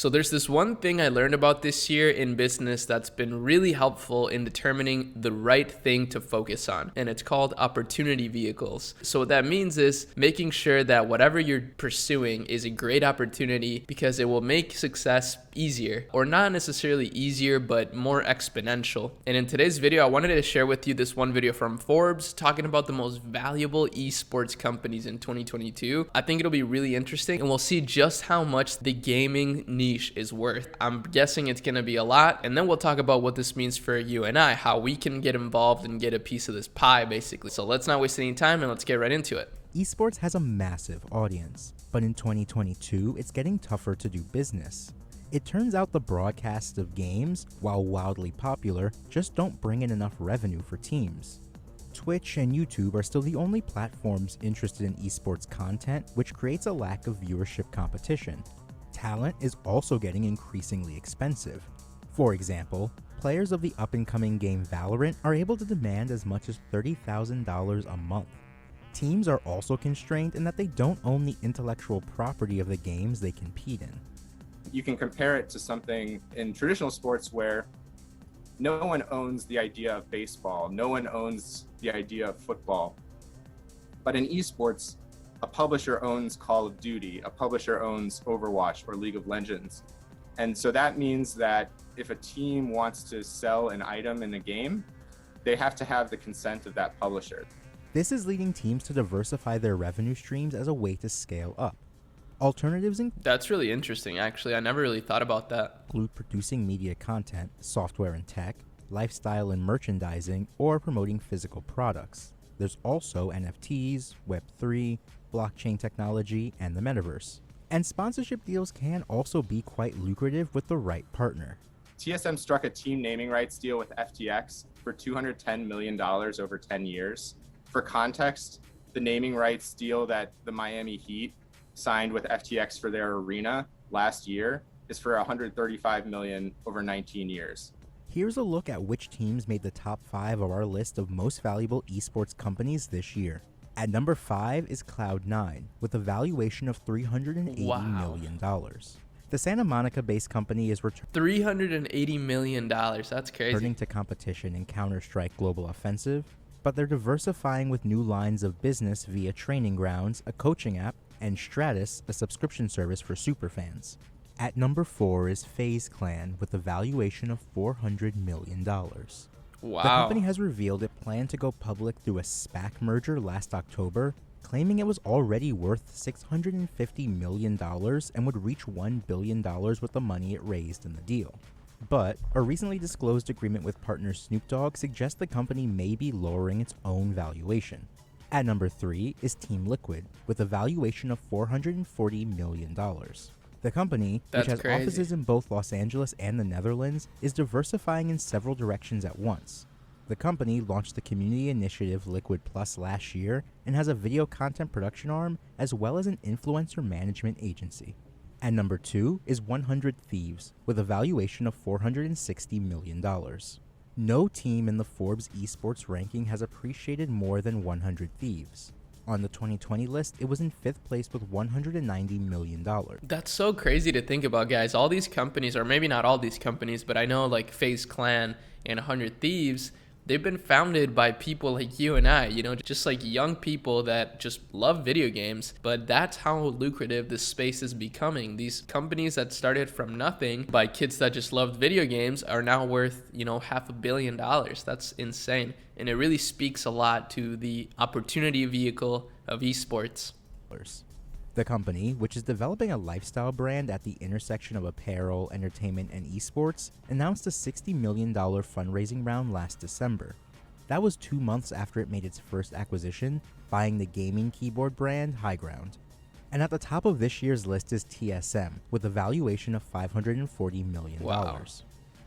So there's this one thing I learned about this year in business that's been really helpful in determining the right thing to focus on, and it's called opportunity vehicles. So what that means is making sure that whatever you're pursuing is a great opportunity because it will make success easier, or not necessarily easier, but more exponential. And in today's video, I wanted to share with you this one video from Forbes talking about the most valuable esports companies in 2022. I think it'll be really interesting, and we'll see just how much the gaming niche is worth. I'm guessing it's going to be a lot, and then we'll talk about what this means for you and I, how we can get involved and get a piece of this pie, basically. So let's not waste any time and let's get right into it. Esports has a massive audience, but in 2022, it's getting tougher to do business. It turns out the broadcasts of games, while wildly popular, just don't bring in enough revenue for teams. Twitch and YouTube are still the only platforms interested in esports content, which creates a lack of viewership competition. Talent is also getting increasingly expensive. For example, players of the up-and-coming game Valorant are able to demand as much as $30,000 a month. Teams are also constrained in that they don't own the intellectual property of the games they compete in. You can compare it to something in traditional sports where no one owns the idea of baseball, no one owns the idea of football. But in esports, a publisher owns Call of Duty, a publisher owns Overwatch or League of Legends. And so that means that if a team wants to sell an item in a game, they have to have the consent of that publisher. This is leading teams to diversify their revenue streams as a way to scale up. Alternatives That's really interesting, actually. I never really thought about that. include producing media content, software and tech, lifestyle and merchandising, or promoting physical products. There's also NFTs, Web3, blockchain technology, and the metaverse. And sponsorship deals can also be quite lucrative with the right partner. TSM struck a team naming rights deal with FTX for $210 million over 10 years. For context, the naming rights deal that the Miami Heat signed with FTX for their arena last year is for $135 million over 19 years. Here's a look at which teams made the top 5 of our list of most valuable esports companies this year. At number 5 is Cloud9, with a valuation of $380 million. The Santa Monica-based company is $380 million. That's crazy. returning to competition in Counter-Strike Global Offensive, but they're diversifying with new lines of business via Training Grounds, a coaching app, and Stratus, a subscription service for superfans. At number 4 is FaZe Clan, with a valuation of $400 million. Wow. The company has revealed it planned to go public through a SPAC merger last October, claiming it was already worth $650 million and would reach $1 billion with the money it raised in the deal. But a recently disclosed agreement with partner Snoop Dogg suggests the company may be lowering its own valuation. At number 3 is Team Liquid, with a valuation of $440 million. The company, which has offices in both Los Angeles and the Netherlands, is diversifying in several directions at once. The company launched the community initiative Liquid Plus last year and has a video content production arm as well as an influencer management agency. At number 2 is 100 Thieves, with a valuation of $460 million. No team in the Forbes esports ranking has appreciated more than 100 Thieves. On the 2020 list, it was in 5th place with $190 million. That's so crazy to think about, guys. All these companies, or maybe not all these companies, but I know like FaZe Clan and 100 Thieves, they've been founded by people like you and I, just like young people that just love video games. But that's how lucrative this space is becoming. These companies that started from nothing by kids that just loved video games are now worth, $500 million. That's insane. And it really speaks a lot to the opportunity vehicle of esports. The company, which is developing a lifestyle brand at the intersection of apparel, entertainment, and esports, announced a $60 million fundraising round last December. That was 2 months after it made its first acquisition, buying the gaming keyboard brand High Ground. And at the top of this year's list is TSM, with a valuation of $540 million. Wow.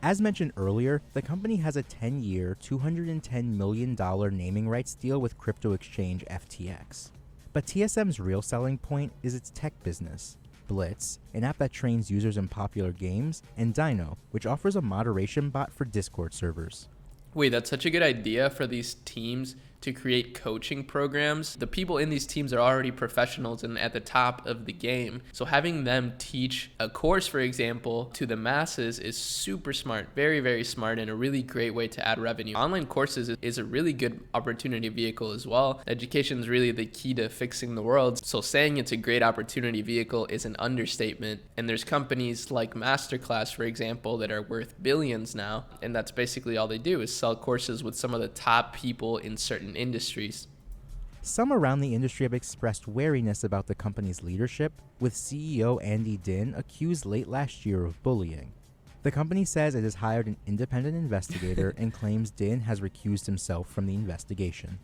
As mentioned earlier, the company has a 10-year, $210 million naming rights deal with crypto exchange FTX. But TSM's real selling point is its tech business. Blitz, an app that trains users in popular games, and Dino, which offers a moderation bot for Discord servers. Wait, that's such a good idea for these teams to create coaching programs. The people in these teams are already professionals and at the top of the game. So having them teach a course, for example, to the masses is super smart, very, very smart, and a really great way to add revenue. Online courses is a really good opportunity vehicle as well. Education is really the key to fixing the world. So saying it's a great opportunity vehicle is an understatement. And there's companies like Masterclass, for example, that are worth billions now. And that's basically all they do is sell courses with some of the top people in certain industries. Some around the industry have expressed wariness about the company's leadership, with CEO Andy Din accused late last year of bullying. The company says it has hired an independent investigator and claims Din has recused himself from the investigation.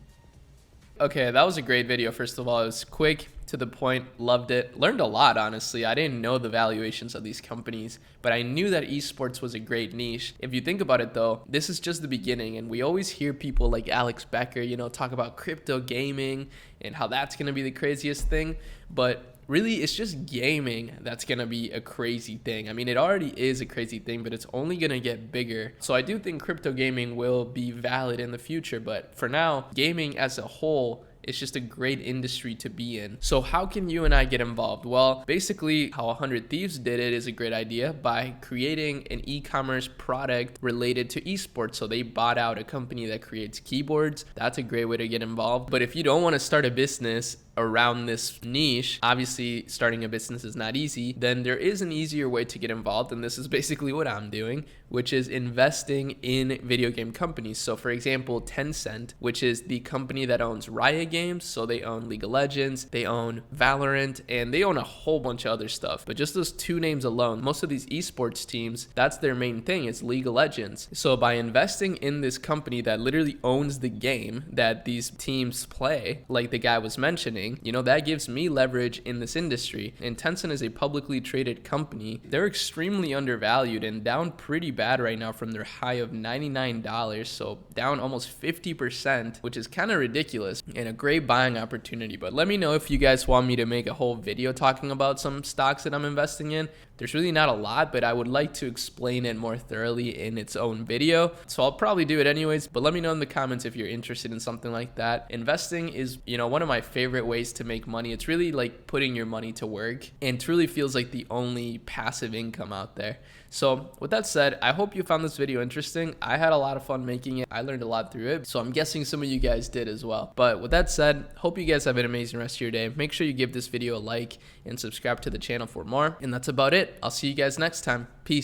Okay, that was a great video. First of all, it was quick, to the point, loved it. Learned a lot, honestly. I didn't know the valuations of these companies, but I knew that esports was a great niche. If you think about it though, this is just the beginning, and we always hear people like Alex Becker, talk about crypto gaming and how that's going to be the craziest thing, but really, it's just gaming that's going to be a crazy thing. I mean, it already is a crazy thing, but it's only going to get bigger. So I do think crypto gaming will be valid in the future, but for now, gaming as a whole, it's just a great industry to be in. So how can you and I get involved? Well, basically how 100 Thieves did it is a great idea by creating an e-commerce product related to esports. So they bought out a company that creates keyboards. That's a great way to get involved. But if you don't want to start a business around this niche, obviously starting a business is not easy, then there is an easier way to get involved, and this is basically what I'm doing, which is investing in video game companies. So for example, Tencent, which is the company that owns Riot Games, so they own League of Legends, they own Valorant, and they own a whole bunch of other stuff. But just those two names alone, most of these esports teams, that's their main thing, is League of Legends. So by investing in this company that literally owns the game that these teams play, like the guy was mentioning, that gives me leverage in this industry. And Tencent is a publicly traded company. They're extremely undervalued and down pretty bad right now from their high of $99, so down almost 50%, which is kind of ridiculous and a great buying opportunity. But let me know if you guys want me to make a whole video talking about some stocks that I'm investing in. There's really not a lot, but I would like to explain it more thoroughly in its own video. So I'll probably do it anyways, but let me know in the comments if you're interested in something like that. Investing is, one of my favorite ways to make money. It's really like putting your money to work, and truly feels like the only passive income out there. So with that said, I hope you found this video interesting. I had a lot of fun making it. I learned a lot through it, so I'm guessing some of you guys did as well. But with that said, hope you guys have an amazing rest of your day. Make sure you give this video a like and subscribe to the channel for more. And that's about it. I'll see you guys next time. Peace.